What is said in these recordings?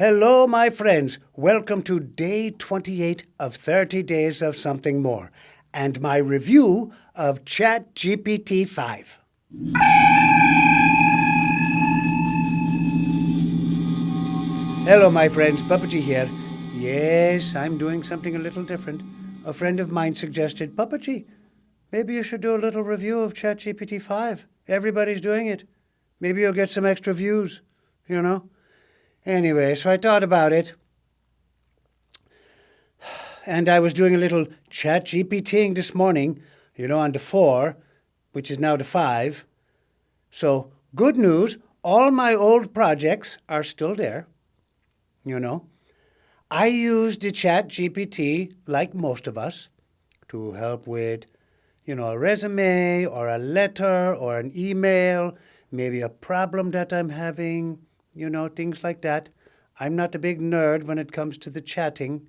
Hello, my friends. Welcome to day 28 of 30 Days of Something More and my review of ChatGPT 5. Hello, my friends. Puppetji here. Yes, I'm doing something a little different. A friend of mine suggested, Puppetji, maybe you should do a little review of ChatGPT 5. Everybody's doing it. Maybe you'll get some extra views, Anyway, so I thought about it. And I was doing a little ChatGPTing this morning, on the 4, which is now the 5. So, good news, all my old projects are still there, I used the ChatGPT, like most of us, to help with, a resume or a letter or an email, maybe a problem that I'm having, things like that. I'm not a big nerd when it comes to the chatting,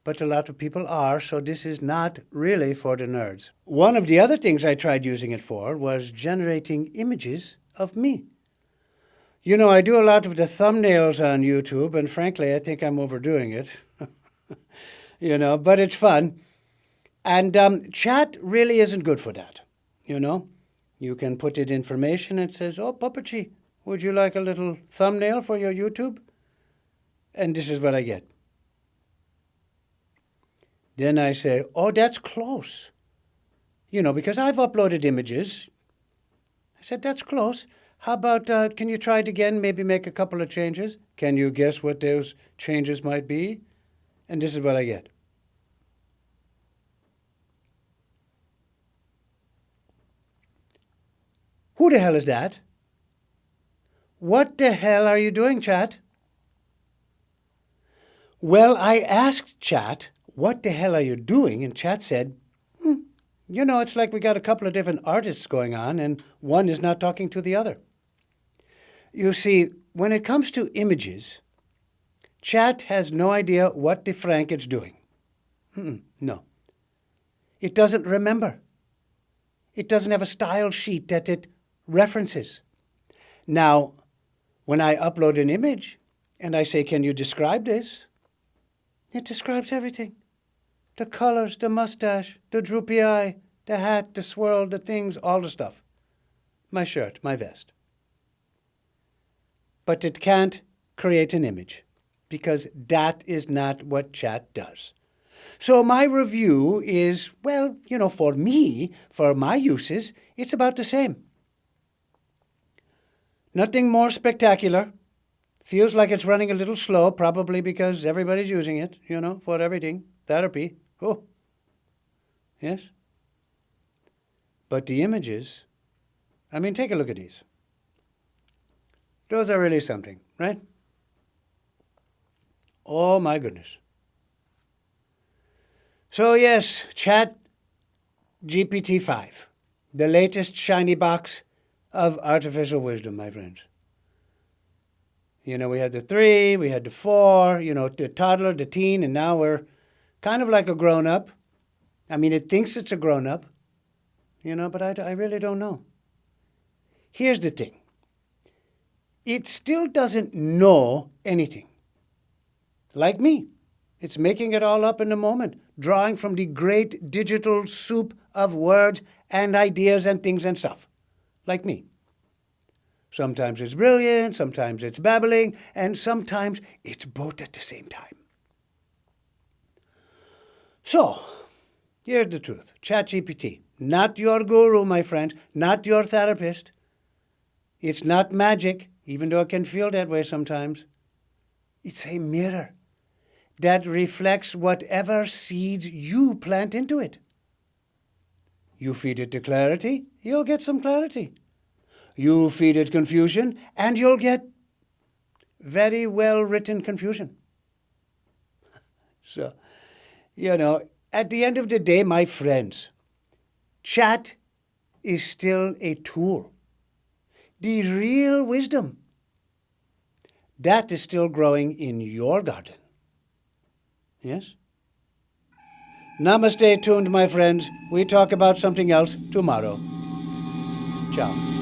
but a lot of people are, so this is not really for the nerds. One of the other things I tried using it for was generating images of me. I do a lot of the thumbnails on YouTube, and frankly, I think I'm overdoing it. But it's fun. And chat really isn't good for that, You can put in information and it says, oh, Puppetji, would you like a little thumbnail for your YouTube? And this is what I get. Then I say, oh, that's close. Because I've uploaded images. I said, that's close. How about, can you try it again, maybe make a couple of changes? Can you guess what those changes might be? And this is what I get. Who the hell is that? What the hell are you doing, Chat? Well, I asked Chat, what the hell are you doing? And Chat said, it's like we got a couple of different artists going on and one is not talking to the other. You see, when it comes to images, Chat has no idea what the frank it's doing. No. It doesn't remember. It doesn't have a style sheet that it references. Now, when I upload an image and I say, can you describe this? It describes everything. The colors, the mustache, the droopy eye, the hat, the swirl, the things, all the stuff. My shirt, my vest. But it can't create an image because that is not what Chat does. So my review is, for me, for my uses, it's about the same. Nothing more spectacular. Feels like it's running a little slow, probably because everybody's using it, for everything. Therapy. Oh, yes. But the images, take a look at these. Those are really something, right? Oh, my goodness. So, yes, ChatGPT 5, the latest shiny box of artificial wisdom, my friends. We had the 3, we had the 4, the toddler, the teen, and now we're kind of like a grown-up. It thinks it's a grown-up, but I really don't know. Here's the thing. It still doesn't know anything. Like me. It's making it all up in the moment, drawing from the great digital soup of words and ideas and things and stuff. Like me. Sometimes it's brilliant, sometimes it's babbling, and sometimes it's both at the same time. So, here's the truth. ChatGPT, not your guru, my friends, not your therapist. It's not magic, even though it can feel that way sometimes. It's a mirror that reflects whatever seeds you plant into it. You feed it the clarity, you'll get some clarity. You feed it confusion, and you'll get very well-written confusion. So, at the end of the day, my friends, chat is still a tool. The real wisdom, that is still growing in your garden. Yes? Namaste tuned, my friends. We talk about something else tomorrow. Ciao.